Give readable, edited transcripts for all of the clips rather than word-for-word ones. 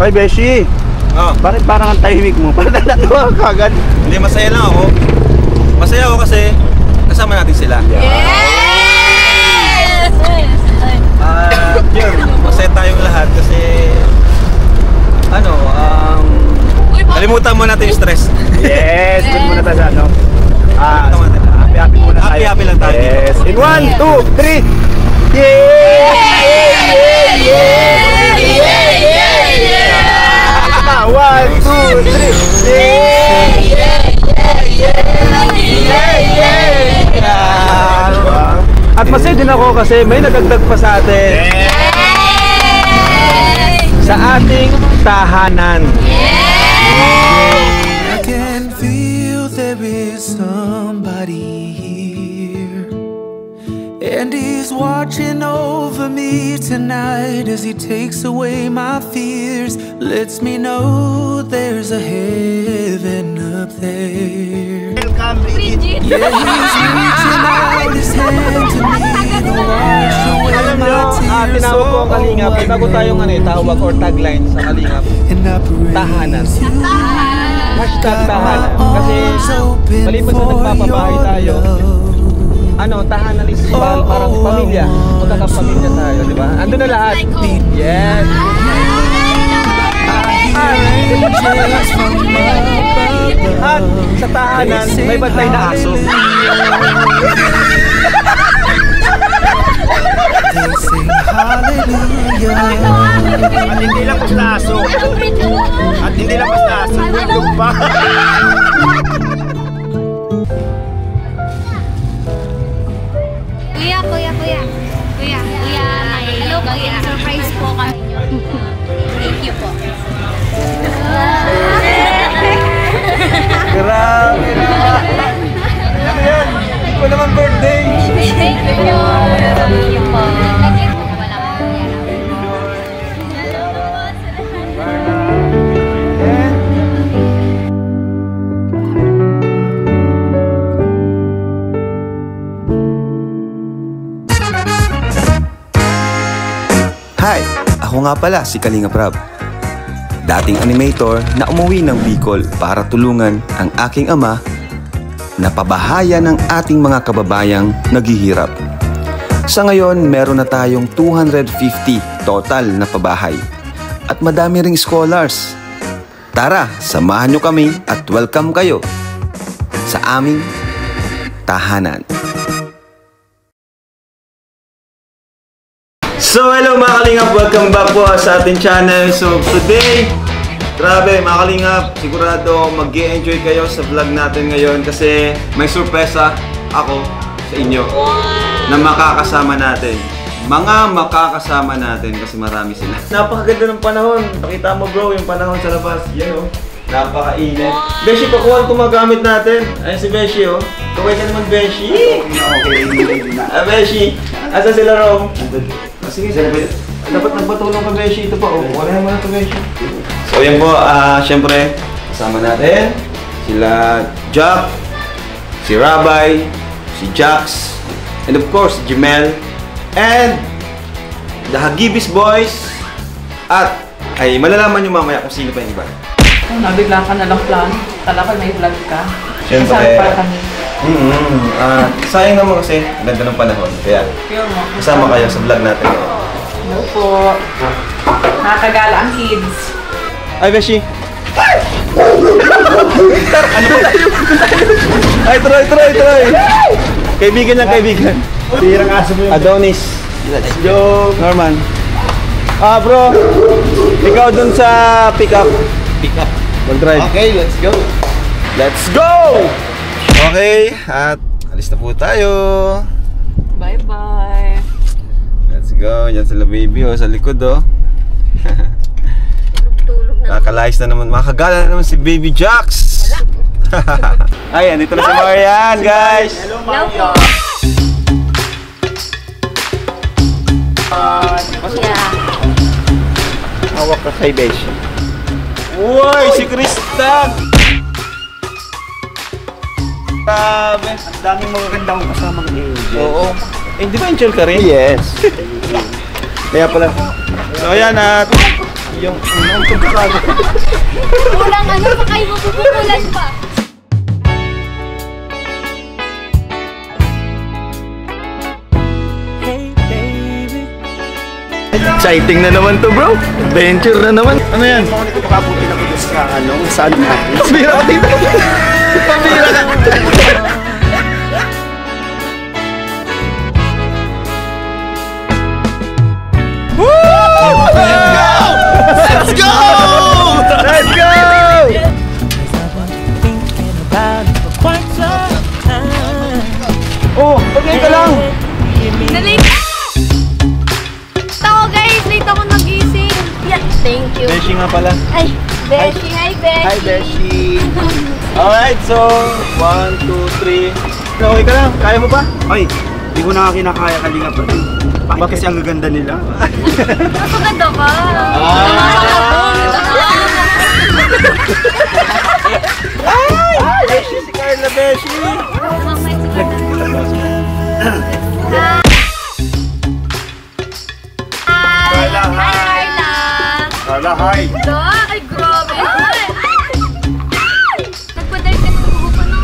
Ay, Beshi! Oh. Bakit parang ang tahimik mo? Parang natawa ka agad. Hindi, masaya lang ako. Masaya ako kasi kasama natin sila. Yes! Yun, masaya tayong lahat kasi kalimutan mo natin yung stress. Yes! Doon muna tayo sa ano. Happy muna tayo. Happy lang tayo. Yes! In 1, 2, 3! Yeah! 1, 2, 3! At masaya din ako kasi may nagagdag pa sa atin. Sa ating tahanan. I can feel there is somebody here, and he's watching over me tonight as he takes away my fears, lets me know there's a heaven up there. Yeah, he's reaching out his hand to me to wash away my tears. Tinawag ko ang Kalingap. Bago tayong tawag or tagline sa Kalingap. Tahanan. Hashtag tahanan. Kasi maliban sa nagpapabahay tayo, tahanan is parang pamilya. Magkakapamilya tayo, di ba? Ando na lahat. Yes! At sa tahanan, may bantay na aso. At hindi lang basta aso. At hindi lang basta aso. Yung pa. Kuya, hello kuya. Surprise po kami. Thank you po. Grabe na. Ano yan? Hindi ko naman birthday. Thank you. Thank you po. Hi! Ako nga pala si Kalinga Prab. Dating animator na umuwi ng Bicol para tulungan ang aking ama na pabahayan ng ating mga kababayang naghihirap. Sa ngayon, meron na tayong 250 total na pabahay at madami ring scholars. Tara, samahan nyo kami at welcome kayo sa aming tahanan. So hello mga Kalingap, welcome back po sa ating channel. So today, grabe mga Kalingap, sigurado mag-e-enjoy kayo sa vlog natin ngayon kasi may sorpresa ako sa inyo na makakasama natin. Mga makakasama natin kasi marami sila. Napakaganda ng panahon. Pakita mo bro yung panahon sa labas. Yan o, napakainit. Beshi, pakuha ang gumagamit natin. Ayan si Beshi o. Kaway ka naman Beshi. Beshi, asa sila Rom? Sige, dapat nagpatulong ka Beshi. Ito pa, wala naman ito Beshi. So yan po, syempre, kasama natin sila Jack, si Rabay, si Jax, and of course, si Jemel, and the Hagibis Boys, at ay malalaman nyo mamaya kung sino pa yung iba. Nabigla ka na lang plan. Kala ko may vlog ka. Siyempre. Kasama para kami. Sayang naman kasi ganda ng panahon. Kaya kasama kayo sa vlog natin. Hello po. Nakakagala ang kids. Ay, Beshi! Ay, try! Kaibigan yan, kaibigan. Tirang aso mo yun. Adonis. Let's go! Norman. Bro. Ikaw dun sa pick-up. Pick up. Mag-drive. Okay, let's go! Let's go! Okay, at alis na po tayo. Bye-bye. Let's go. Yan sila baby sa likod Nakalayas na naman. Makakagala na naman si Baby Jax. Ay, andito na si Marian, guys. Hello, Mario. Hawak ka kay Beshi. Uy, si Krista. Grabe. Ang daming magagandang kasamang angel. Oo. Eh, di ba angel ka rin? Yes. Kaya pala. So, ayan at Yung tumpukado. Kulang ano, baka yung mapupulan pa. Exciting na naman to, bro. Adventure na naman. Ano yan? Makabuti na ko sa ano, saan natin. Pambira ka dito. Pambira ka. Let's go! Let's go! Oh, okay ka lang. Na-late ako guys, late ako nagising. Yeah, thank you. Beshi nga pala. Ay, Beshi, hi Beshi. Hi, Beshi. Alright, so 1, 2, 3. Okay ka lang? Kaya mo pa? Ay, di ko na kinakaya kalinga pa rin. Bakit kasi ang gaganda nila? Maganda ba? Ay! Beshi, si Carla Beshi! Hi, Carla. Carla, hi. Ay, grabe. Nagpa-dark ka ng buho pa, no?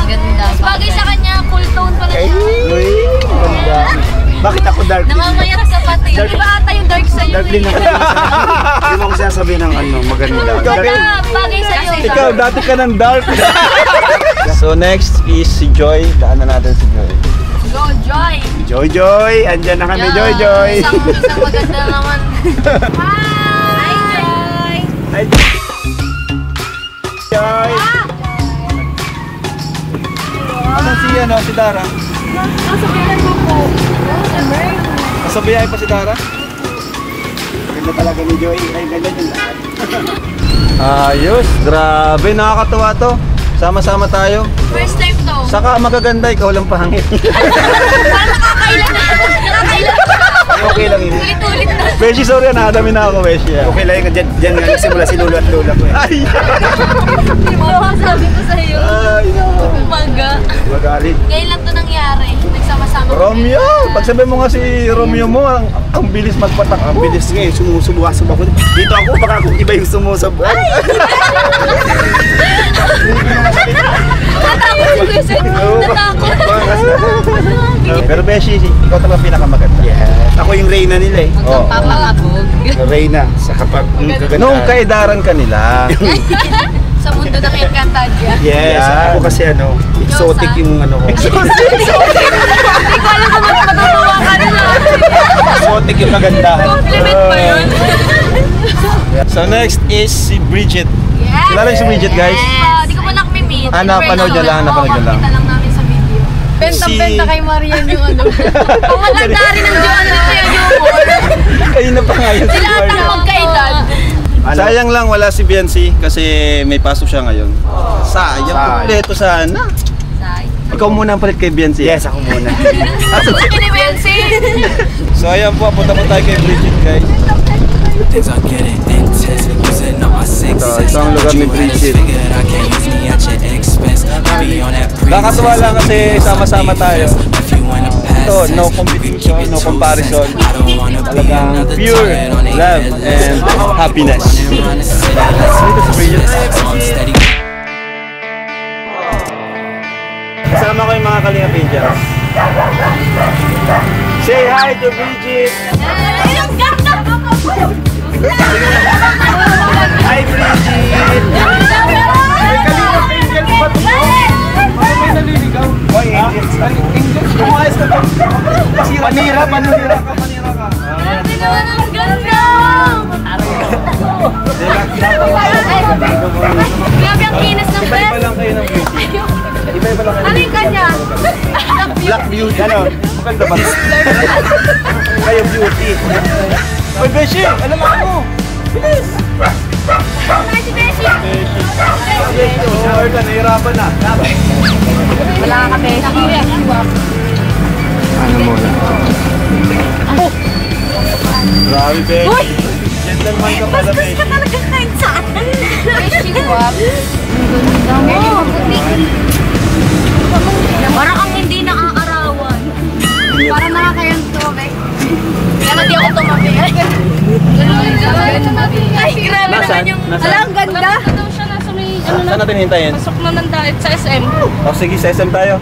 Ganda. Bagay sa kanya, cool tone pala siya. Uy, ganda. Bakit ako dark? Namamayat sa pati. Di ba ata yung dark sa'yo Dark din ako. Hindi mo ako sinasabi ng ano, maganda. Bagay sa'yo. Ikaw, dati ka ng dark. So next is si Joy. Daanan natin si Joy. Go, Joy. Joy Joy, andyan na kami, Joy Joy. Isang maganda naman. Hi, Joy. Hi, Joy. Asan si si Dara? Nasa biyahe mo po. Nasa biyahe pa si Dara? Ganda talaga ni Joy. Ay, ganda yung lahat. Ayos, grabe, nakakatuwa to. Sama-sama tayo. First time to. Saka magaganda, ikaw lang pangit. Parang nakakailan na. Nakakailan na. Okay lang yun. Ulit-ulit na. Beshi, sorry, nadami na ako, Beshi. Okay lang yun, dyan nga nagsimula si Lolo at Lola ko. Ay! Sabi ko sa'yo. Ay, Umaga. Magalit. Ngayon lang to nangyari. Nagsama-sama. Romeo! Pag sabi mo nga si Romeo mo, ang bilis magpatak. Ang bilis nga eh, sumusubuha-subuha ko. Dito ako, baka ako iba yung sumusubuha. Natakot si Kuya Sen. Natakot. Pero Beshi, ikaw talaga pinakamaganda. Yes. Ako yung Reyna nila eh. Oh. Papakabog. Reyna, sa kapag kaganda. Nung kaidaran ka nila. Sa mundo ng Encantadia. Yes, Yan. ako kasi ano, exotic yung ano ko. Hindi ko alam kung matutuwa ka nila. Exotic yung maganda. Compliment ba yun? So next is si Bridget. Yes. Kilala niyo si Bridget, guys? Di ko pa nakami-meet. Napanood niyo lang, napanood niyo lang. Kita lang namin sa video. Benta-benta kay Marian yung ano. Ang maganda rin ng Diyon ito yung humor. Kayo na pa nga yun. Sila atang magkaedad. Sayang lang wala si Biancy kasi may pasok siya ngayon. Sayang, kompleto sana. Ikaw muna ang palit kay Biancy. Yes, ako muna. Kinibensi. So ayan po, punta po tayo kay Bridget, guys. Things are getting intense. Using all my six sense. Ito ang lugar ni Bridget. Figured I can't use me at your expense. Be on that pretense. Nakakatuwa lang kasi sama-sama tayo. If you wanna pass Ito, no tense, competition, keep it no two comparison. cents. I don't wanna be Talagang another pure target on their love head. and happiness. Run the city, let's Dito si Bridget. I'm steady. Kasama ko yung mga Kalinga Rangers. Say hi to Bridget! Ang ganda! Hi Bridget! Hoy, Angels ka. Angels, kumayas ka to. Panira ka. Grabe naman ang ganda! Grabe ang kinis ng Iba-iba press. lang kayo ng beauty. Iba-iba lang kayo. Ano yung kanya? Black beauty. Ano? Maganda ba? Kayo beauty. Hoy, Beshi! Alam mo! Bilis! Hi, si Beshi! Beshi, oh, ka, nahirapan na. Wala ka, Beshi. Ano mo lang? Grabe, Beshi. Gentleman ka pala, Beshi. talaga kahit saan. Beshi, wag. Ang ganda. Parang ang hindi naaarawan. Parang nakakayang tubig. Kaya Kaya hindi ako tumabi. Ay, grabe naman yung... Ala, ang ganda. Daw siya nasa may... Saan natin hintayin? Pasok na ng diet sa SM. O sige, sa SM tayo.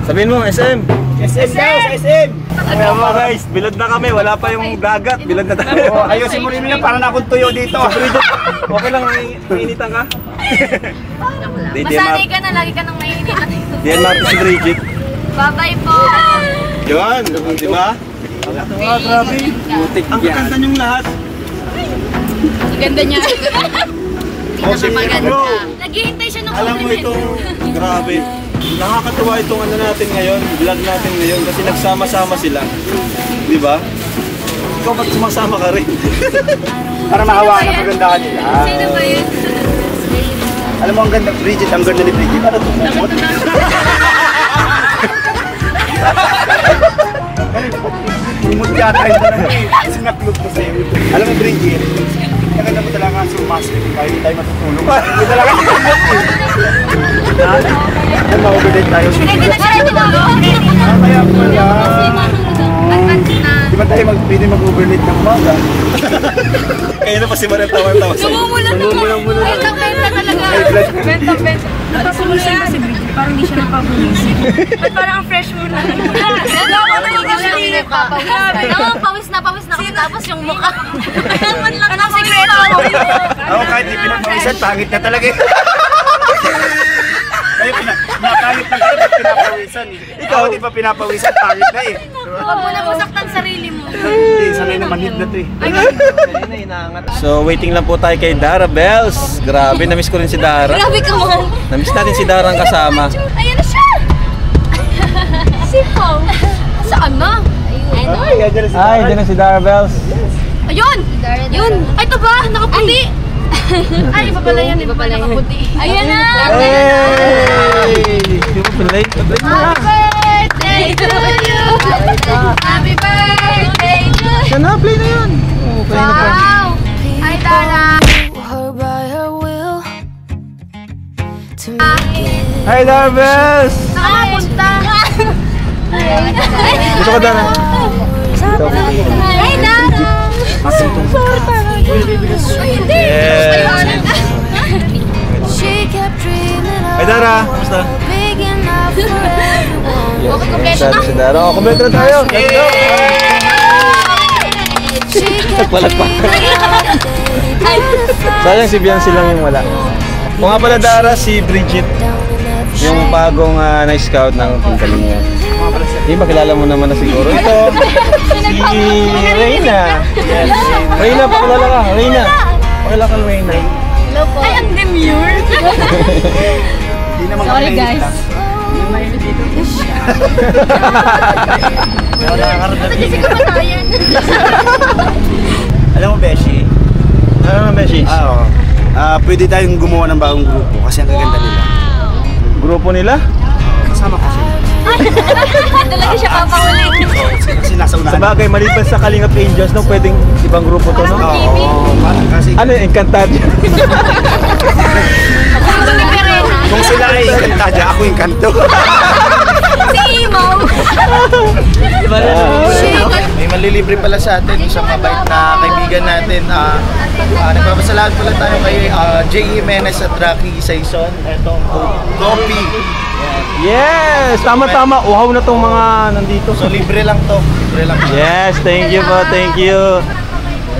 Sabihin mo, SM. SM daw, sa SM! Kaya mga guys, bilad na kami. Wala pa yung dagat. Bilad na tayo. Oh, ayusin mo rin yun, para na akong tuyo dito. Okay lang, mainitan ka? Masanay ka na, lagi ka nang mainit. Diyan natin si Bridget. Bye-bye po. Yun, di ba? Grabe. Ang ganda niyong lahat. Ang ganda niya. Pinakamaganda. Naghihintay siya ng Alam mo itong, grabe. Nakakatuwa itong ano natin ngayon, vlog natin ngayon kasi nagsama-sama sila. Di ba? Ikaw ba't sumasama ka rin? Para mahawaan ang kagandahan nila. Sino ba yun? Alam mo ang ganda, Bridget, ang ganda ni Bridget. Ano ito? Umot yata yun talaga eh. Sinaklog mo sa'yo. Alam mo, Bridget, maganda mo talaga ang sumasok. Kahit hindi tayo matutulog. Hindi talaga umot eh. Ano ma-overnight tayo? Hindi na siya tinago. Kaya pala. Di ba tayo pwede mag-overnight ng umaga? Kayo na pa si Mariam tawa-tawa sa'yo. Namumula naman. Benta talaga. Benta. Napapulusin ba si Bridget? Parang hindi siya napapulisin. Ba't parang ang fresh mo na? Pawis na kami. Tapos yung mukha. Anong sikreto? Ako kahit di pinapawisan, pangit na talaga eh. Kayo nakangit na kayo, pinapawisan eh. Ikaw di pa pinapawisan, pangit na eh. Huwag mo na masaktan sarili mo. Hindi, sanay naman hit na to eh. So waiting lang po tayo kay Dara Bells. Grabe, namiss ko rin si Dara. Grabe ka mo. Namiss natin si Dara ang kasama. Ayan na siya. Sipaw. Saan na? Ay, dyan na si Ay, dyan na si Dara Bells. Ayun! Yun! Ay, ito ba? Nakaputi! Ay, iba pala yan. Iba pala nakaputi. Ayan na! Hey! Di mo play? Play mo na. Happy birthday to you! Happy birthday to you! Siya na, play na yun. Play na pa. Wow! Ay, Tara! Hi, Dara Bells! Nakapunta! Gusto ko, Dara. Ay, Tara! Yes! Hi, Dara! Kamusta? Okay, kompleto na! Si Dara. Oh, kompleto na tayo. Let's go! Nagpalagpak. Sayang si Biancy lang yung wala. Kung nga pala Dara, si Bridget, yung bagong na-scout ng Pintalingan. Hindi, makilala mo naman na siguro. Ito, si Reyna. Yes. Reyna, pakilala ka. Reyna. Pakilala ka, Reyna. Hello po. Ay, ang demure! Sorry, guys. Ba't kasi kumatayan? Alam mo, Beshi? Ano naman, Beshi? Pwede tayong gumawa ng bagong grupo kasi ang gaganda nila. Grupo nila? Kasama kasi. Talaga siya papahuli. Kasi nasa Sa unahan. bagay, maliban sa Kalingap Angels, no, pwedeng ibang grupo to, no? Oo, parang kasi Ano, Encantado? kung sila ay Encantadia, ako Encanto. Si Imo! May manlilibre pala sa atin, isang mabait na kaibigan natin. Nagpapasalamat pala tayo kay J.E. Menes at Rocky Saison. Ito, coffee. Yes! Tama-tama. Uhaw na tong mga nandito. So libre lang to. Libre lang. Yes, thank you po, thank you.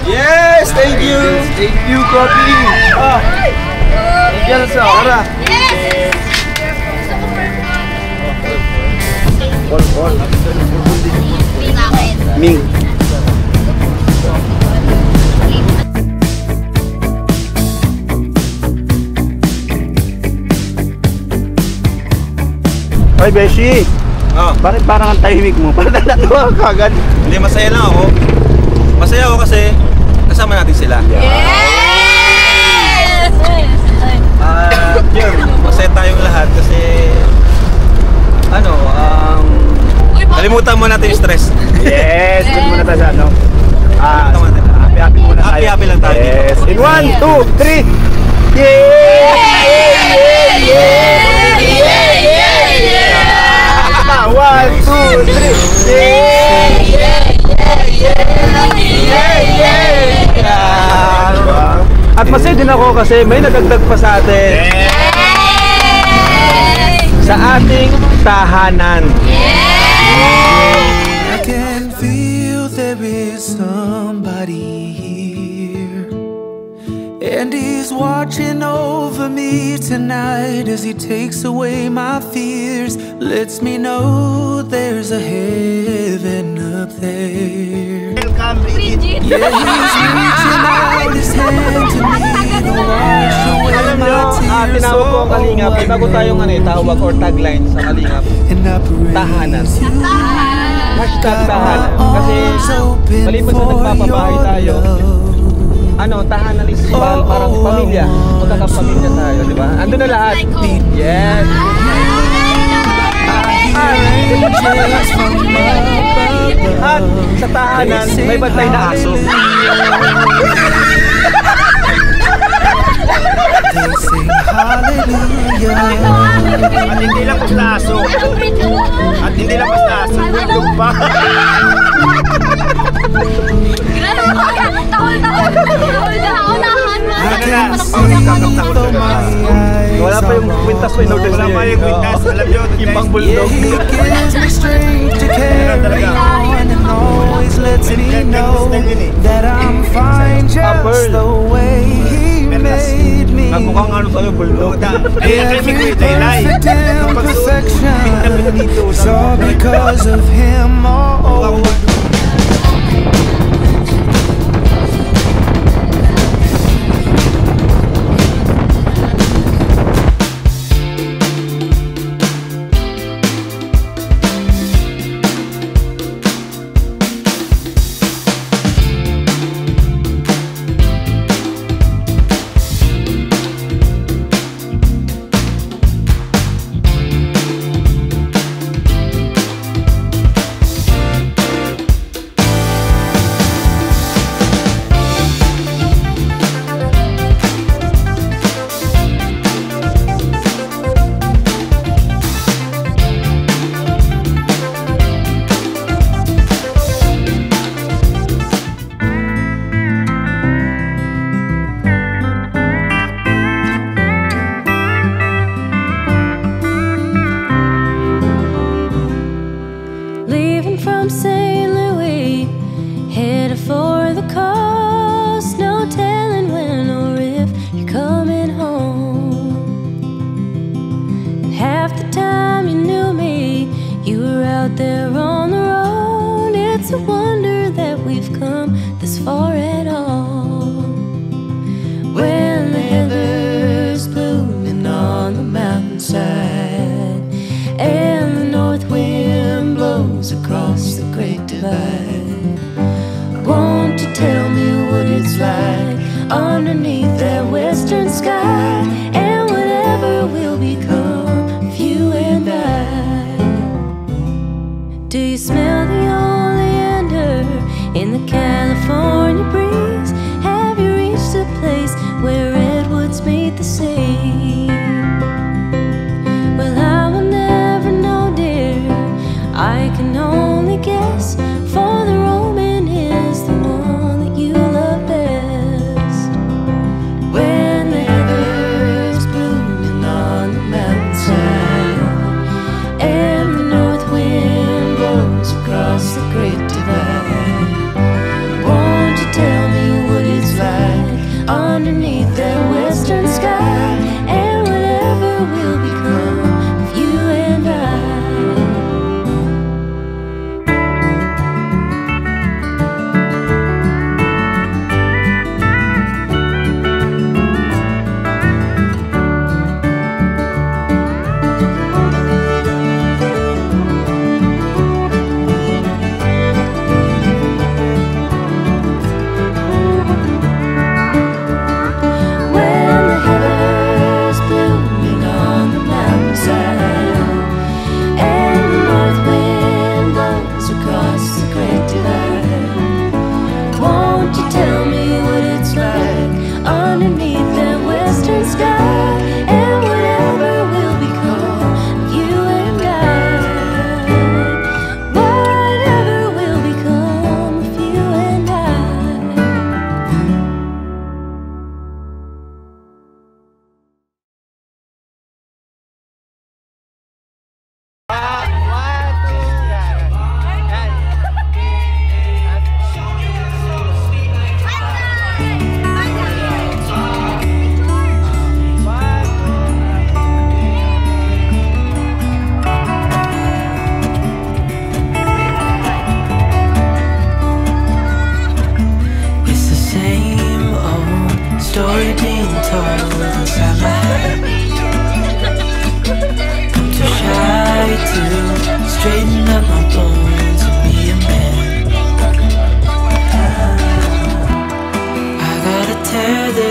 Yes, thank you. Thank you, coffee. Yes, Dara. Yes! Pinakit. Ming. Hoy, Beshi! Bakit parang ang tahimik mo? Parang natuwa ka agad. Hindi, masaya lang ako. Masaya ako kasi kasama natin sila. Yes! Yun, masaya tayong lahat kasi kalimutan mo natin yung stress. Yes! Good muna tayo sa ano. Kalimutan mo natin. Happy muna tayo. Happy lang tayo. Yes! In 1, 2, 3! Yeah! 1, 2, 3! At masaya din ako kasi may nadagdag pa sa atin. Sa ating tahanan. I can feel there is somebody here, and he's watching over me tonight as he takes away my fears. Lets me know there's a heaven up there. Bridget! Yeah, he's reaching out his hand to me to wash away Alam my nyo, tears. tinawag ko ang Kalingap. May bago tayong tawag or tagline sa Kalingap. Tahanan. Hashtag tahanan. Kasi maliban sa nagpapabahay tayo, tahanan is parang pamilya. Magkakapamilya tayo, di ba? Ando na lahat. Yes! At sa tahanan, may bantay na aso. At hindi lang basta aso. At hindi lang basta aso. Bulldog pa. Wala pa yung kwintas ko in-order Wala sa'yo. pa yung witness. Alam nyo, Ibang bulldog. He gives me strength to carry on and always lets me know that I'm fine just the way he made me. Mukhang sa'yo, bulldog. Every perfect imperfection, it's all because of him. Oh. From St. Louis, headed for the coast. No telling when or if you're coming home. And half the time you knew me, you were out there on the road. It's a wonder that we've come this far at all. When the heather's blooming on the mountainside, and the north wind blows across the Great Divide, won't you tell me what it's like underneath that western sky, and whatever will become of you and I? Do you smell the oleander in the California breeze? Have you reached a place where redwoods meet the sea? Well, I will never know, dear, I can only guess, for the Roman is the one that you love best. When the heather's blooming on the mountainside, and the north wind blows across the Great Divide, won't you tell me what it's like underneath that western sky, and whatever will become of you and I? When the heather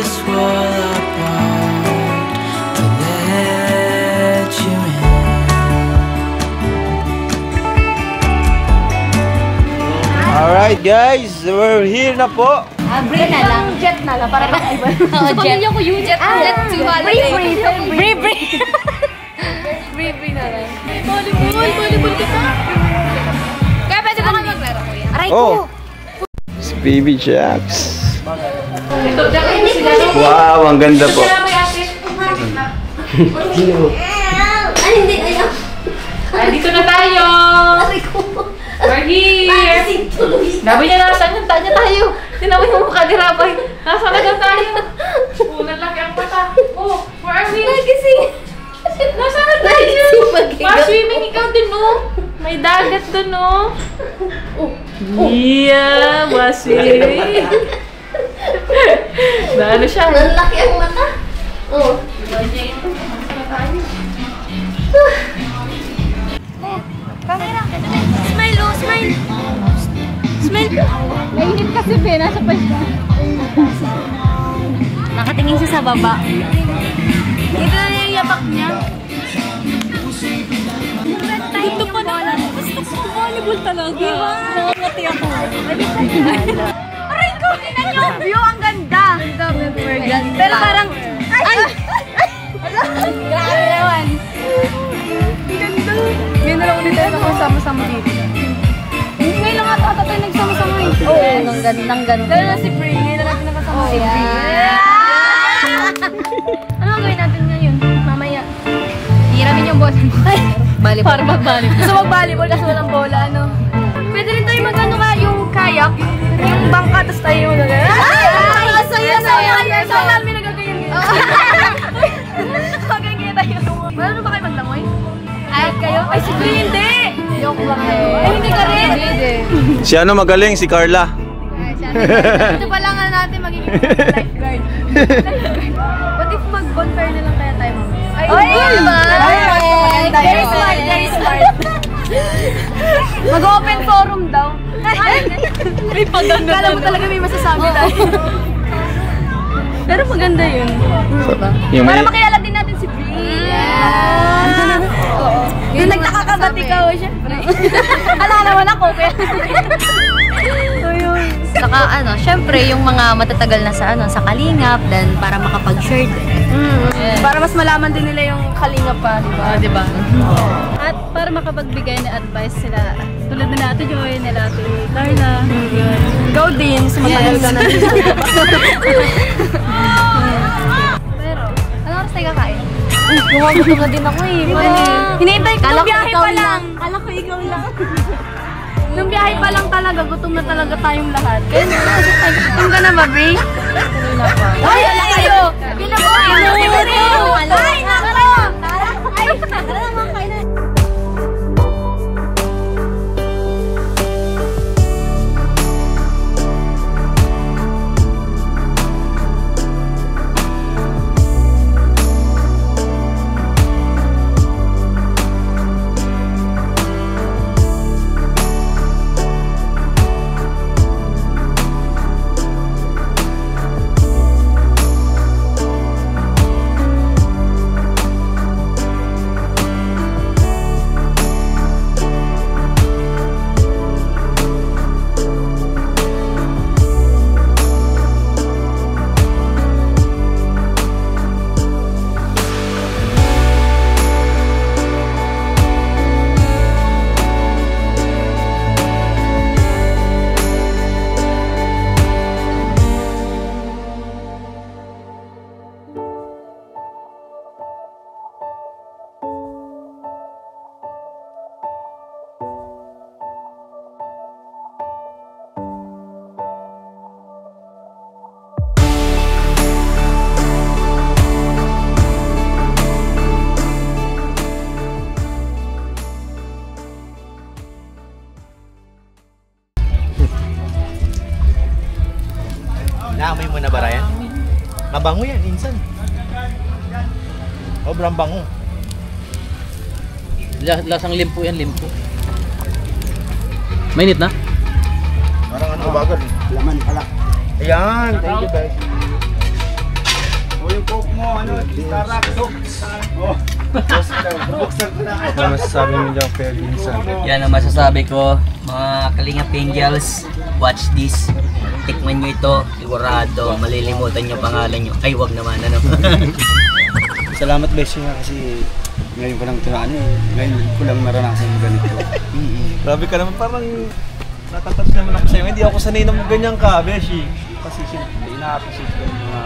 this fall apart to let you in. Alright guys, we're here na po. Free na lang. Jet na lang. Para iba. Sa pamilya ko yung jet. Jet to holiday. Free na lang. Volleyball kita. Kaya pwede ba kami maglaro ko yan? Aray ko! Si Baby Jax. Wow, ang ganda po. Hindi, ayaw. Dito na tayo! We're here! Sabi niya nasaan yung tanya tayo. Tinawin mo mukha ni Rabay. Nasaan na daw tayo? Nalaki ang mata. Oh, where are we? Nagising. Nasaan na tayo? Pa-swimming ikaw din, no? May dagat dun, no? Yeah, pa-swimming. Ano siya? Nalaki ang mata. Oh. Camera. Smile, oh, smile. Smile. Mainit kasi, Be. Nasa pa siya. Nakatingin siya sa baba. Dito na yung yapak niya. Gusto pa na. Gusto ko volleyball talaga. Diba? Nakangati ako. Aray ko! Tingnan nyo! View, ang ganda! Pero parang... Ay! Grabe naman! Ang ganda! Ngayon na lang ulit tayo sama-sama dito. Ngayon lang ata tayo nagsama-sama eh. Oo, ang gandang-ganda. Dahil na si Brie. Ngayon na natin nakasama si Brie. Ano ang gawin natin ngayon? Mamaya. Hiramin yung bola mo. Volleyball. Para mag-volleyball. Gusto mag-volleyball kasi walang bola, ano? Pwede rin tayo mag-ano ka, yung kayak. Yung bangka, tapos tayo yung nag-ano. Ay! Saya! Saan namin nagagayon? Magagaya tayo. Wala ba kayo maglangoy? Ay, kayo? Ay, si Brie, hindi! Joke lang kayo. Ay, hindi ka rin! Si ano magaling? Si Carla. Ito pa lang natin magiging lifeguard. What if mag-bonfire na lang kaya tayo mamaya? Ay, very smart, very smart. Mag-open forum daw. May paganda. Kala mo talaga may masasabi tayo. Pero maganda yun. Para makilala din natin si Brie. Yung nagtaka ka ba't ikaw, syempre. Ala naman ako, kaya. Saka ano, syempre yung mga matatagal na sa ano, sa Kalingap, then para makapag-share din. Para mas malaman din nila yung Kalingap pa, di ba? At para makapagbigay na advice sila, tulad na natin Joy, nila Ate Carla. Go din, sumatagal ka na. Pero, anong oras tayo kakain? Gusto na din ako eh. Hinihintay ko, nung biyahe pa lang. Kala ko ikaw lang. Nung biyahe pa lang talaga, gutom na talaga tayong lahat. Kaya gutom ka na ba, Brie? Ay, ala kayo! Pinabuhay mo! Ay, nako! Ay, tara naman kayo na. Naamoy mo na ba, Ryan? Mabango yan, insan. Sobrang bango. Lasang limpo yan, limpo. Mainit na? Parang ano, bagal. Laman pala. Ayan, thank you guys. Ano masasabi mo dyan, Kuya Vincent? Yan ang masasabi ko, mga Kalingap Angels, watch this. Tikman nyo ito, sigurado, malilimutan nyo pangalan nyo. Ay, wag naman, ano. Salamat, Beshi, kasi ngayon ko lang ito ngayon ko lang naranasan yung ganito. Grabe ka naman, parang natatouch naman ako sa'yo. Hindi ako sanay ng ganyan ka, Beshi. Kasi siyempre, ina-appreciate ko yung mga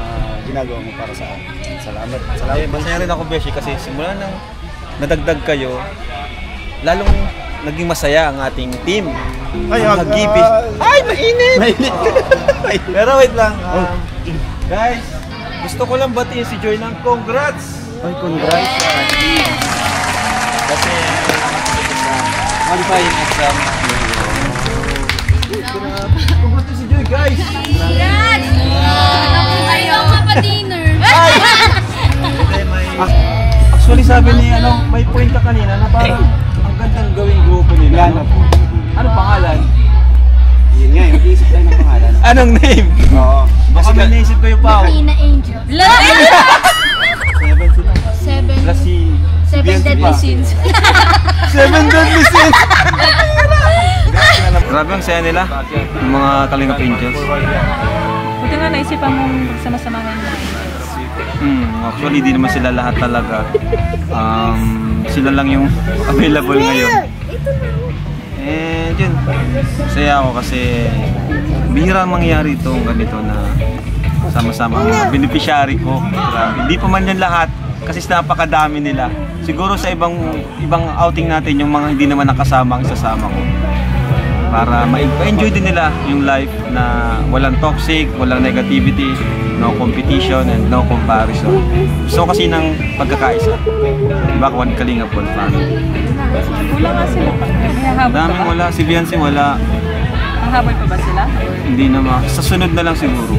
ginagawa mo para sa akin. Salamat. Masaya rin ako, Beshi, kasi simula nang nadagdag kayo, lalong naging masaya ang ating team. Ay, Hagipis. Ay, mainit! Mainit! Pero wait lang. Guys, gusto ko lang batiin si Joy ng congrats! Ay, congrats! Kasi qualifying exam. Congrats si Joy, guys! Congrats! Kayo ka pa dinner. Actually, sabi ni, may point ka kanina na parang ang gandang gawing grupo nila. Anong pangalan? Yun nga, mag-iisip tayo ng pangalan. Anong name? Oo. Baka may naisip ko yung pao. Latina Angel. 7 sila. 7. Plus si 7 deadly sins. 7 deadly sins! Grabe ang saya nila, yung mga Kalingap Angels. Buti nga naisipan mong magsama-samahan na. Actually, di naman sila lahat talaga. Sila lang yung available ngayon. And yun, saya ako kasi bihira mangyari itong ganito na sama-sama ang mga beneficiary ko. Grabe. Hindi pa man yan lahat kasi napakadami nila. Siguro sa ibang outing natin, yung mga hindi naman nakasama ang isasama ko. Para ma-enjoy din nila yung life na walang toxic, walang negativity, no competition and no comparison. So kasi ng pagkakaisa. Diba? One Kalingap, one family. Wala nga sila pa. Daming wala. Si Beyonce wala. Ang habol pa ba sila? Hindi naman. Sa sunod na lang siguro.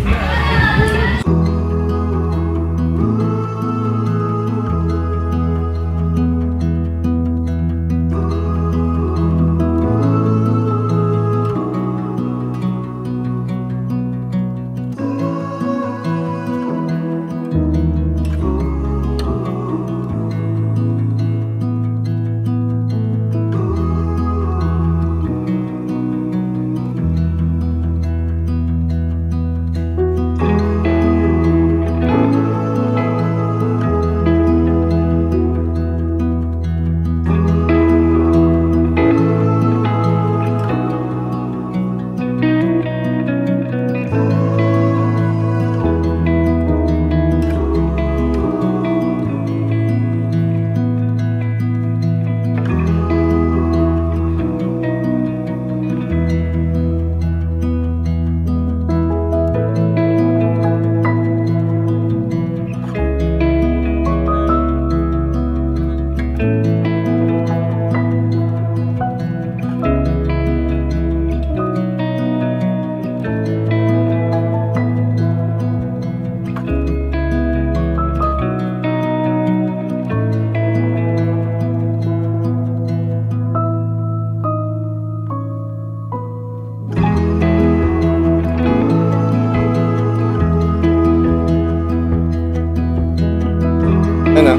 Ano?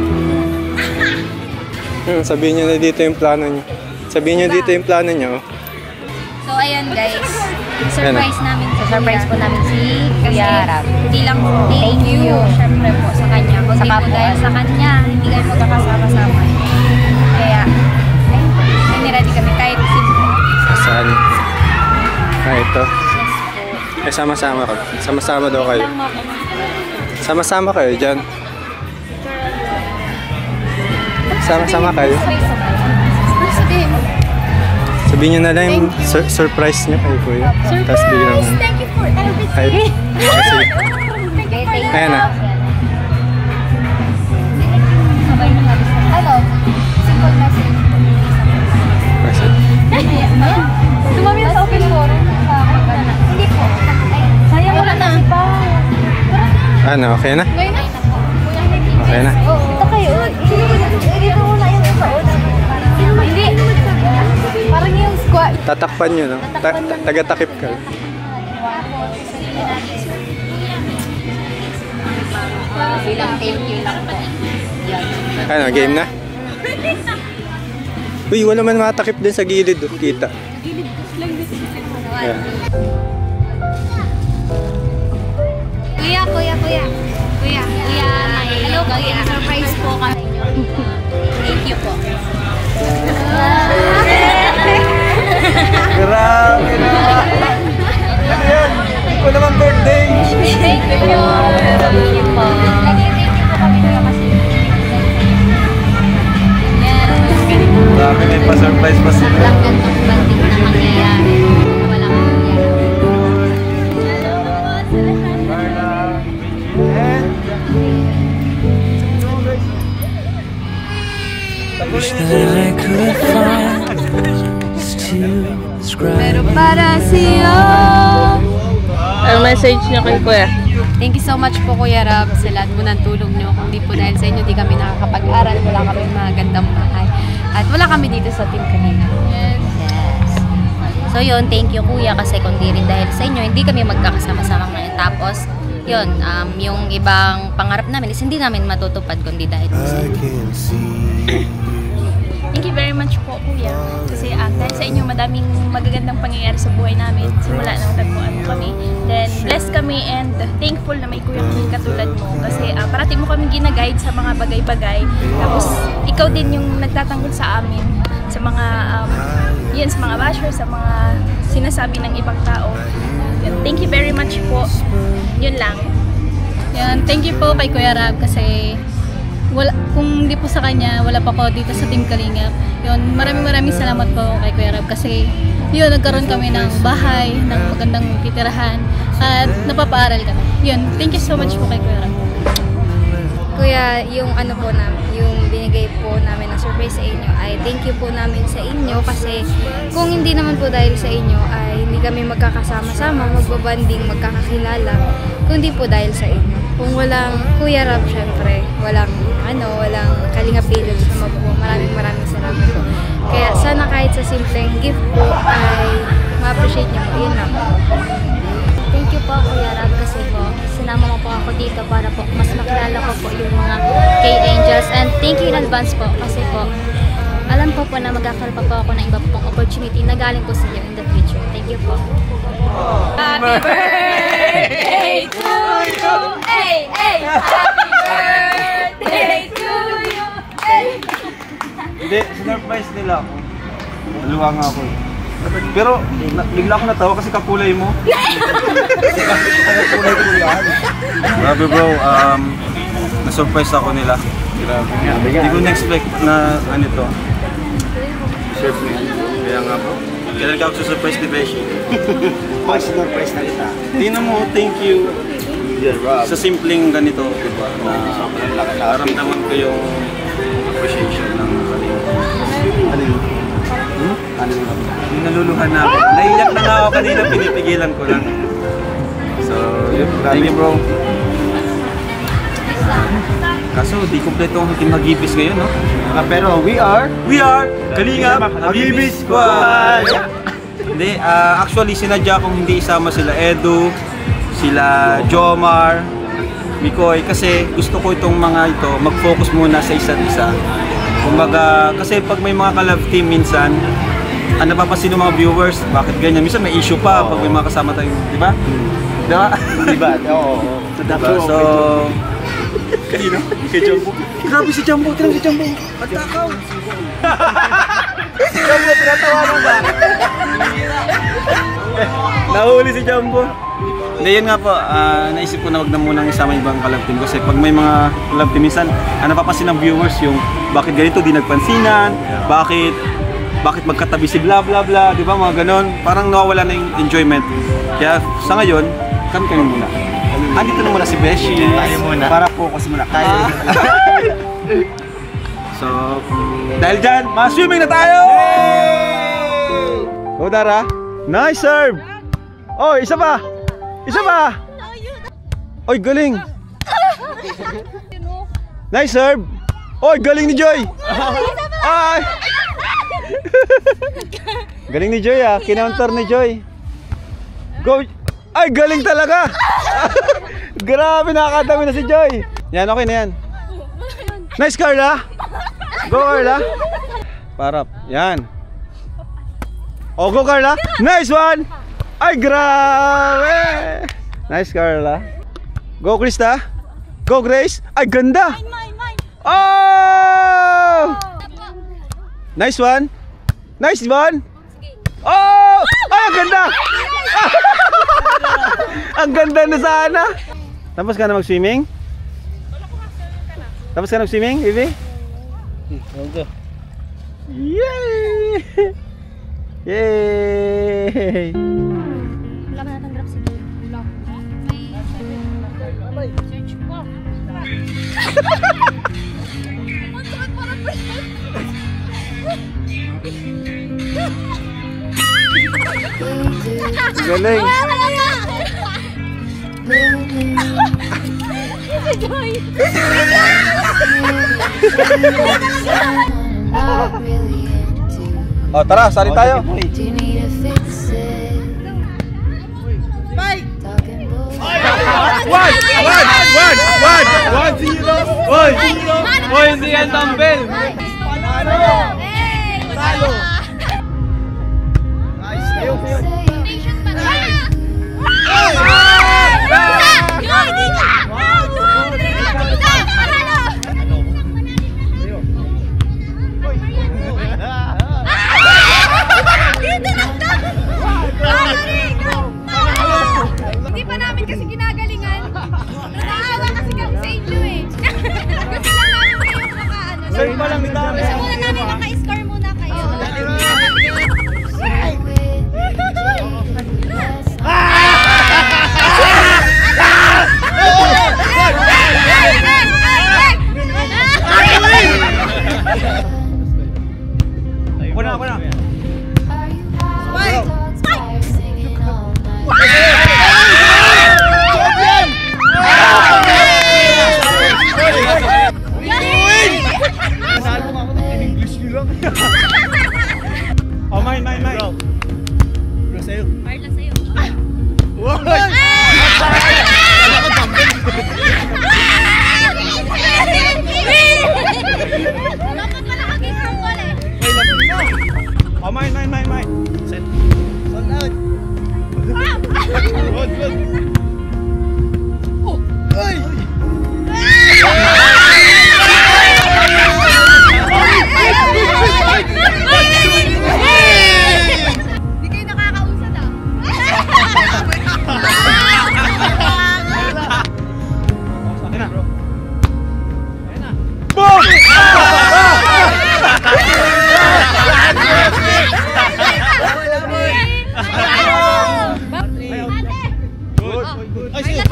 Sabihin niyo na dito yung plano niyo. Sabihin niyo dito yung plano niyo. So ayan guys, surprise namin. Surprise po namin si Kuya Rap. Hindi lang thank you, syempre po sa kanya. Kung di po dahil sa kanya, hindi kayo magkakasama-sama. Kaya, ay, niredy kami kahit Saan? Ito. Eh, sama-sama ko. Sama-sama daw kayo. Sama-sama kayo dyan. Sama-sama kayo. Sabihin niyo na lang yung surprise niyo kay Kuya. Tapos biglang... Thank you for everything. Ayan na. Ano? Simple message. Dumami na sa open forum. Hindi po. Sayang wala na. Ano, okay na? Okay na. Ito kayo. Dito muna yung sa una. Hindi. Parang yung squat. Tatakpan nyo, no? Taga-takip ka. Bilang thank you lang po. Ano, game na? Uy, wala man matakip din sa gilid. Oh. Kita. Yeah. Kuya, hello po, surprise po kami. Thank you po. Grabe na! Ano yan? Hindi ko naman birthday! Thank you po. Thank you po. Nag-thank you po kami kasi. Grabe, may pa-surprise pa sila. Walang gantong banding na mangyayari. Walang mangyayari. Wish that I could find words to describe. Pero para sa'yo. Ang message niyo kay Kuya? Thank you so much po Kuya Rab sa lahat po ng tulong niyo. Kung di po dahil sa inyo, di kami nakakapag-aral. Wala kami magandang bahay. At wala kami dito sa Team Kalinga. Yes. So yun, thank you Kuya kasi kung di rin dahil sa inyo, hindi kami magkakasama-sama ngayon. Tapos, yun, yung ibang pangarap namin is hindi namin matutupad kundi dahil sa inyo. Thank you very much po, Kuya. Kasi dahil sa inyo, madaming magagandang pangyayari sa buhay namin. Simula nang tagpuan mo kami. Then, blessed kami and thankful na may kuya kami katulad mo. Kasi parating mo kami gina-guide sa mga bagay-bagay. Tapos, ikaw din yung nagtatanggol sa amin. Sa mga, yun, sa mga bashers, sa mga sinasabi ng ibang tao. Yun, thank you very much po. Yun lang. Yan, thank you po kay Kuya Rab kasi kung di po sa kanya, wala pa ko dito sa Team Kalingap. Yun, maraming salamat po kay Kuya Rab kasi yun, nagkaroon kami ng bahay, ng magandang titirahan at napapaaral kami. Yun, thank you so much po kay Kuya Rab. Kuya, yung ano po namin, yung binigay po namin na surprise sa inyo ay thank you po namin sa inyo kasi kung hindi naman po dahil sa inyo ay hindi kami magkakasama-sama, magbabanding, magkakakilala, kundi po dahil sa inyo. Kung walang Kuya Rab, syempre, walang Kalinga Pilog sa mabuo. Maraming salamat po. Kaya sana kahit sa simpleng gift po ay ma-appreciate niyo po. Yun lang. Thank you po Kuya Rab kasi po sinama mo po ako dito para po mas makilala ko po yung mga K-Angels and thank you in advance po kasi po alam ko po na magkakaroon pa po ako ng iba pong opportunity na galing po sa inyo in the future. Thank you po. Happy birthday to you! Hey! Happy birthday to you! Hindi, sinurprise nila ako. Naluha nga ako. Pero bigla ako natawa kasi kakulay mo. Grabe bro, na-surprise ako nila. Grabe. Hindi ko na-expect na ganito. Surf me. Kaya nga po. Kailan ka ako surprise ni Beshi? Surprise na kita. Tingnan mo, thank you. Sa simpleng ganito, diba? Naramdaman ko yung appreciation ng kanina. Ano yun? Ano yun? Yung naluluhan na ako. Naiyak na nga ako kanina, pinipigilan ko lang. So, yun. Thank you bro. Kaso, di kompleto ang Team Hagibis ngayon, no? Pero we are Kalingap Hagibis Squad! Hindi, actually sinadya kong hindi isama sila Edu, sila Jomar, Mikoy, kasi gusto ko itong mga ito mag-focus muna sa isa't isa. Kumbaga, kasi pag may mga ka-love team minsan, napapansin ng mga viewers, bakit ganyan? Minsan may issue pa pag may mga kasama tayo, di ba? Di ba? Di ba? Oo. So, kanino? Kay Jumbo. Grabe si Jumbo, tirang si Jumbo. Pagtakaw. Si Jumbo, tinatawanan ba? Nahuli si Jumbo. Hindi, yun nga po, naisip ko na wag na munang isama ibang ka-love team kasi pag may mga ka-love team minsan, napapansin ng viewers yung bakit ganito di nagpansinan, bakit magkatabi si bla bla bla, di ba mga ganon, parang nawawala na yung enjoyment. Kaya sa ngayon, kami muna. Andito na muna si Beshi. Tayo muna. Para focus muna. So, dahil dyan, ma-swimming na tayo! Go Dara! Nice serve! Oh, isa pa! Isa pa! Oy, galing! Nice serve! Oy, galing ni Joy! Ay! Galing ni Joy ah, kinounter ni Joy. Go! Ay, galing talaga! Grabe, nakakadami na si Joy! Yan, okay na yan. Nice, Carla. Go, Carla. Parap. Yan. Oh, go, Carla. Nice one. Ay, grabe. Nice, Carla. Go, Krista. Go, Grace. Ay, ganda. Oh! Nice one. Nice one. Oh! Ay, ang ganda. Ang ganda na sana. Tapos ka na mag-swimming? Tapos ka na mag-swimming, Ivy? Okay. Yay! Yay! Wala ka natanggap si Kim. Search po. Ang sakit parang galing. Si Joy. Oh, tara, sali tayo. One, hindi yan dumbbell. Talo. Hindi pa namin kasi ginagalingan. Naawa kasi kami sa inyo eh. Gusto lang namin kayo makaano. Sir pa lang dami. Gusto muna namin maka-score muna kayo. Ako na. Oh, mine. Bro, sa'yo. Carla sa'yo. Dapat pala kag-crumble eh. Oh, mine. Set. Sold out. Good. Ay! Hindi kayo nakakausad ah. Boom! Good. Ay, sige.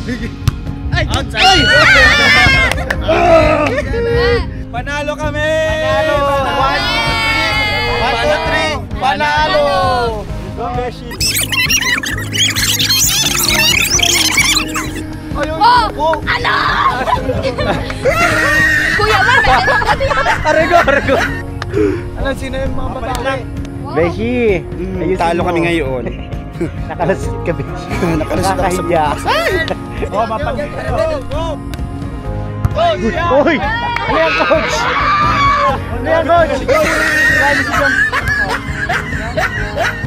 Good. Ay! Outside! Panalo kami! Panalo! 1, 2, 3! Panalo! Go, Beshi! Oh! Ala! Kuya, Arego! Ano, sino yung mga babae? Beshi! Talo kami ngayon. Nakalasit ka, Beshi. Nakalasit ako sa bukas. Oh, mapagod. Go! Uy! Ano yan, coach?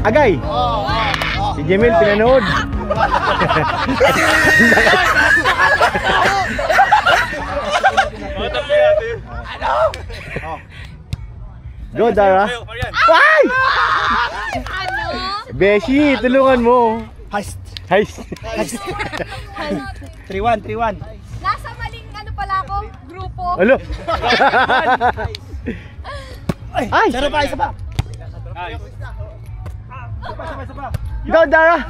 Agay! Si Jemil pinanood. Go, Dara. Ay! Beshi, tulungan mo. Heist. 3-1. Nasa maling ano pala ako, grupo. Alo. Ay! Isa pa. Go, Dara.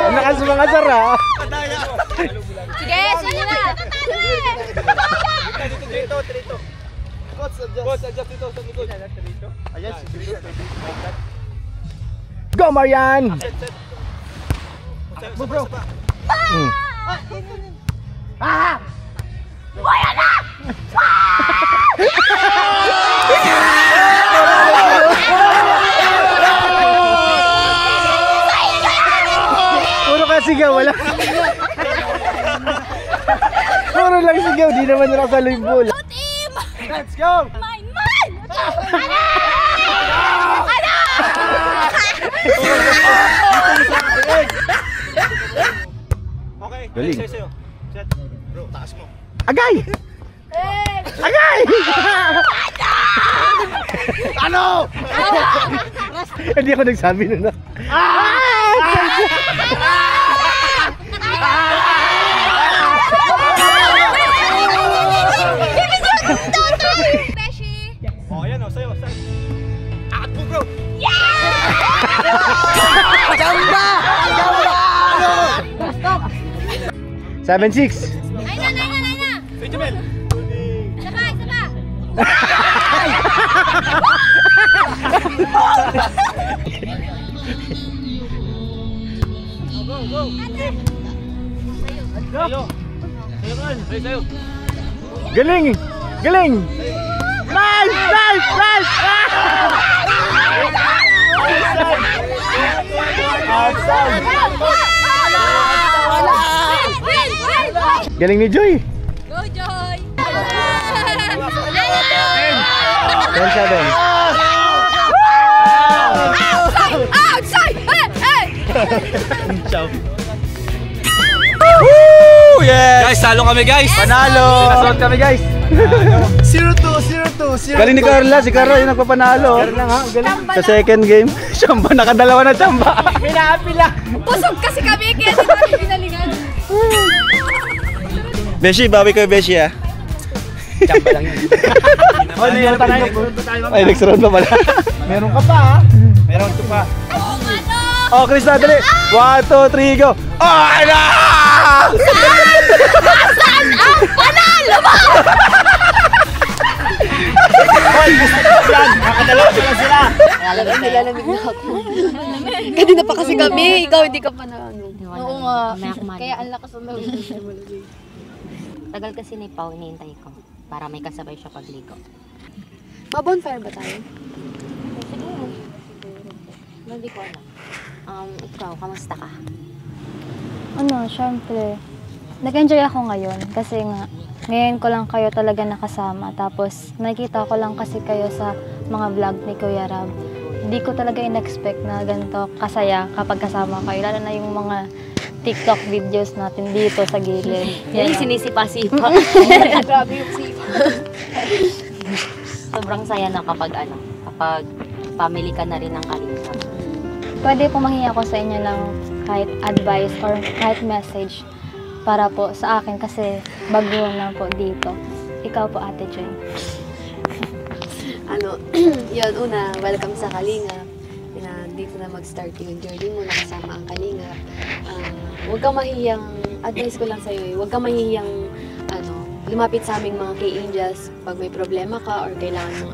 Nakas mga sara. Sige, sige na. Dito. Coach. Boss, adjust dito sa likod. Ayan, sige. Go, Marian! Mo, bro. Ah! Boya na! Puro ka sigaw, wala. Puro lang sigaw, di naman nakasalo yung bola. Let's go! Mine! Ano? Okay, galing. sa'yo. Set. Bro, taas mo. Agay! Agay! Ano? Hindi ako nagsabi nun. Oh, ayan o, sa'yo. Akad mo, bro. Jamba! Jamba! 7-6. Ayun na! Wait a minute. Saba! Go! Sa'yo. Sa'yo. Galing! Galing! Nice! Galing ni Joy! Go, Joy! 10-7. Outside! Hey! Woo! Yes! Guys, talo kami guys! Panalo! Nasot kami guys! 0-2. Galing ni Carla. Si Carla yung nagpapanalo. Carla nga, galing. Sa second game, Chamba, nakadalawa na Chamba. Pinapila. Busog kasi kami, kaya di namin pinalingan. Beshi, bawi kayo Beshi ah. Chamba lang yun. Ay, next round pa pala. Meron ka pa ha? Meron ka pa. Oh, Chris na, dali. 1, 2, 3, go. Oh, ano? Saan ang panalo mo? Hoy, gusto ko yan. Nakadalawa sila. Nilalamig na ako. Kanina pa kasi kami, ikaw hindi ka pa na ano. Oo nga. Kaya ang lakas ng loob. Tagal kasi ni Pao, iniintay ko. Para may kasabay siya pagligo. Ma-bonfire ba tayo? Siguro. Hindi ko alam. Ikaw, kamusta ka? Syempre, nag-enjoy ako ngayon kasi nga, ngayon ko lang kayo talaga nakasama. Tapos, nakikita ko lang kasi kayo sa mga vlog ni Kuya Rab. Hindi ko talaga in-expect na ganito kasaya kapag kasama kayo. Lalo na yung mga TikTok videos natin dito sa gilid. Yan yung sinisipa-sipa. Grabe yung sipa. Sobrang saya na kapag family ka na rin ng Kalinga. Pwede po manghingi ako sa inyo ng kahit advice or kahit message para po sa akin kasi baguhan na po dito. Ikaw po, Ate Joy. Yun, una, welcome sa Kalinga. Dito na mag-start yung journey mo, nakasama ang Kalinga. Huwag kang mahihiyang, advice ko lang sa'yo huwag kang mahihiyang lumapit sa aming mga K-Angels pag may problema ka or kailangan ng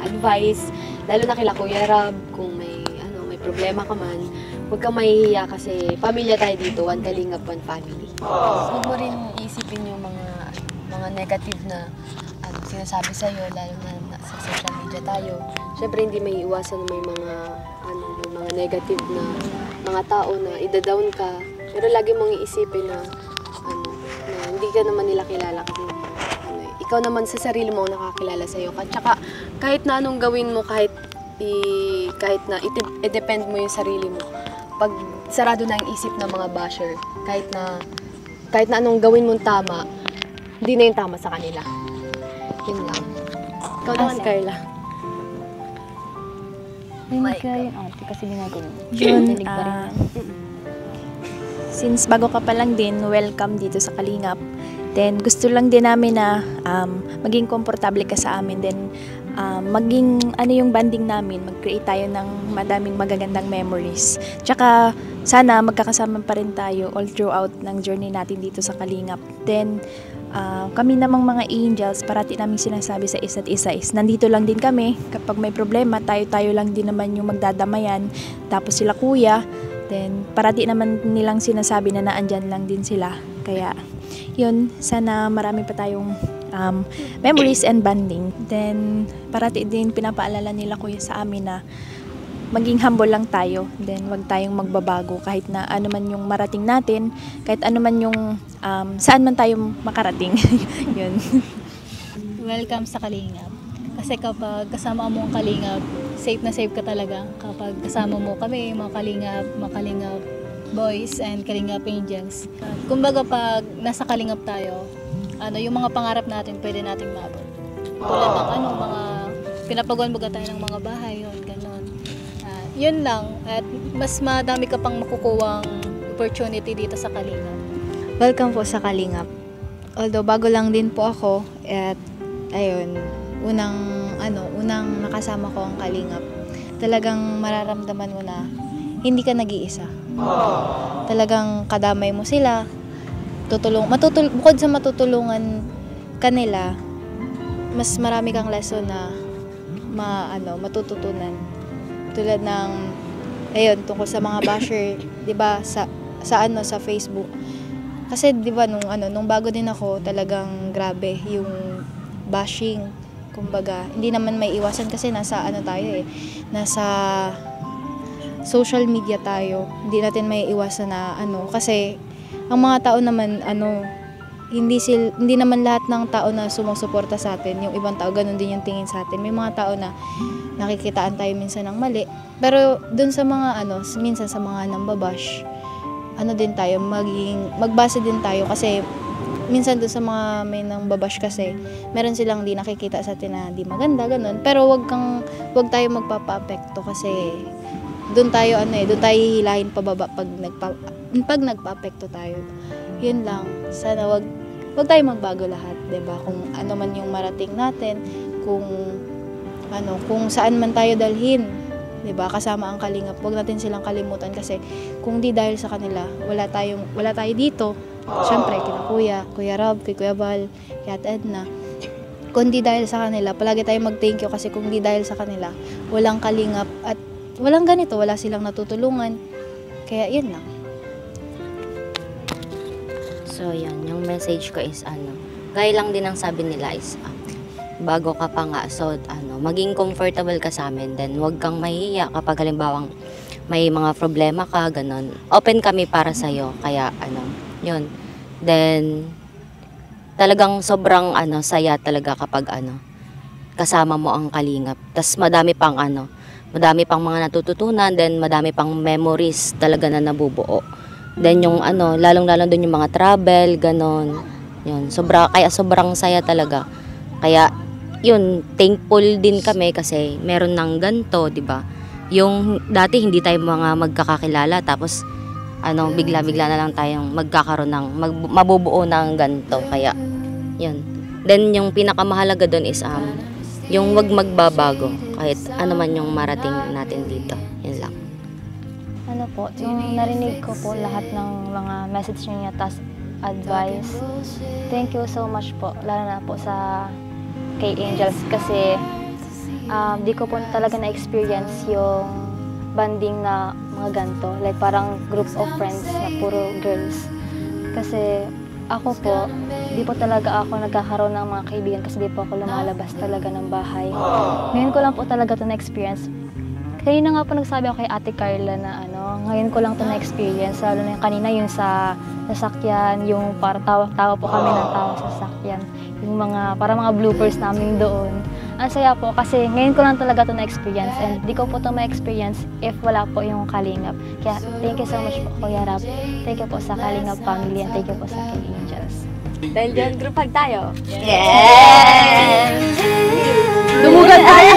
advice. Lalo na kila Kuya Rab, kung may problema ka man, huwag kang mahihiya kasi pamilya tayo dito, one Kalingap, one family. Huwag mo rin isipin yung mga negative na sinasabi sa'yo, lalo na sa social media tayo. Siyempre hindi may iwasan na may mga negative na mga tao na ida-down ka, pero lagi mong iisipin na hindi ka naman nila kilala kasi ikaw naman sa sarili mo nakakilala sa'yo. Tsaka kahit na anong gawin mo, kahit na i-depend mo yung sarili mo. Pag sarado na yung isip ng mga basher, kahit na anong gawin mong tama, hindi na yung tama sa kanila. Yun lang. Ikaw naman, Carla. Rinig ka yung ate kasi ginagawa. Yun, Rinig pa rin yan. Since bago ka pa lang din, welcome dito sa Kalingap. Then, gusto lang din namin na maging komportable ka sa amin. Then, maging yung banding namin, mag-create tayo ng madaming magagandang memories. Tsaka, sana magkakasama pa rin tayo all throughout ng journey natin dito sa Kalingap. Then, kami namang mga angels, parati namin sinasabi sa isa't isa is nandito lang din kami. Kapag may problema, tayo lang din naman yung magdadamayan. Tapos sila kuya, then parati naman nilang sinasabi na naandyan lang din sila. Kaya yun, sana marami pa tayong memories and bonding. Then parati din pinapaalala nila kuya sa amin na maging humble lang tayo, then wag tayong magbabago kahit na ano man yung marating natin, kahit ano man yung saan man tayo makarating. Yun. Welcome sa Kalingap. Kasi kapag kasama mo ang Kalingap, safe na safe ka talaga. Kapag kasama mo kami, mga Kalingap boys and Kalingap angels. Kumbaga pag nasa Kalingap tayo, yung mga pangarap natin pwede nating maabot. Tulad ng mga pinapagawa tayo ng mga bahay, yun, ganon. Yun lang, at mas madami ka pang makukuwang opportunity dito sa Kalingap. Welcome po sa Kalingap. Although bago lang din po ako, at ayun, unang nakasama ko ang Kalingap. Talagang mararamdaman mo na hindi ka nag-iisa. Talagang kadamay mo sila, bukod sa matutulungan kanila, mas marami kang lesson na matututunan. Tulad ng tungkol sa mga basher, 'di ba, sa Facebook. Kasi 'di ba nung bago din ako, talagang grabe yung bashing. Kumbaga, hindi naman may iwasan kasi nasa social media tayo. Hindi natin may iwasan na kasi ang mga tao naman hindi naman lahat ng tao na sumusuporta sa atin. Yung ibang tao ganun din yung tingin sa atin. May mga tao na nakikitaan tayo minsan ng mali. Pero dun sa mga minsan sa mga nambabash, din tayo, magbase din tayo kasi minsan dun sa mga may nambabash kasi meron silang di nakikita sa atin na di maganda, ganun. Pero wag tayo magpapa-apekto kasi dun tayo hihilahin pababa pag nagpa-apekto tayo. Yun lang. Sana wag tayo magbago lahat, 'di ba? Kung ano man yung marating natin, kung saan man tayo dalhin, 'di ba? Kasama ang Kalingap. Huwag natin silang kalimutan kasi kung di dahil sa kanila, wala tayo dito. Syempre, kina Kuya Rob, kay Kuya Val, kay Ate Edna. Kung di dahil sa kanila, palagi tayong mag-thank you kasi kung di dahil sa kanila, walang Kalingap at walang ganito, wala silang natutulungan. Kaya yun lang. So, yan. Yung message ko is, gaya lang din ang sabi nila is, bago ka pa nga, so, maging comfortable ka sa amin, then huwag kang mahihiya kapag halimbawang may mga problema ka, ganon. Open kami para sa'yo, kaya, yun. Then, talagang sobrang, saya talaga kapag, kasama mo ang Kalingap. Tas madami pang, madami pang mga natututunan, then madami pang memories talaga na nabubuo. Then yung lalong-lalong dun yung mga travel, ganon. Yun, kaya sobrang saya talaga. Kaya yun, thankful din kami kasi meron ng ganto, 'di ba? Yung dati hindi tayo mga magkakakilala tapos bigla-bigla na lang tayong magkakaroon ng mabubuo ng ganto. Kaya yun. Then yung pinakamahalaga doon is yung wag magbabago kahit ano man yung marating natin dito. Yun lang. Yung narinig ko po lahat ng mga message niyo tas advice. Thank you so much po, lalo na po sa kay Angels kasi di ko po talaga na-experience yung banding na mga ganito. Like parang group of friends na puro girls. Kasi ako po, di po talaga ako nagkakaroon ng mga kaibigan kasi di po ako lumalabas talaga ng bahay. Ngayon ko lang po talaga ito na-experience. Kaya na nga po nagsabi ako kay Ate Carla na ngayon ko lang ito na-experience. Lalo na yung kanina yung sa sasakyan, yung para tawa po kami ng tawa sa sasakyan. Yung para mga bloopers namin doon. Ang saya po kasi ngayon ko lang talaga ito na-experience and di ko po ito ma-experience if wala po yung Kalingap. Kaya thank you so much po Kuya Rap. Thank you po sa Kalingap family and thank you po sa Kay Angels. Dahil dyan, group hug tayo. Yes! Dumugan tayo!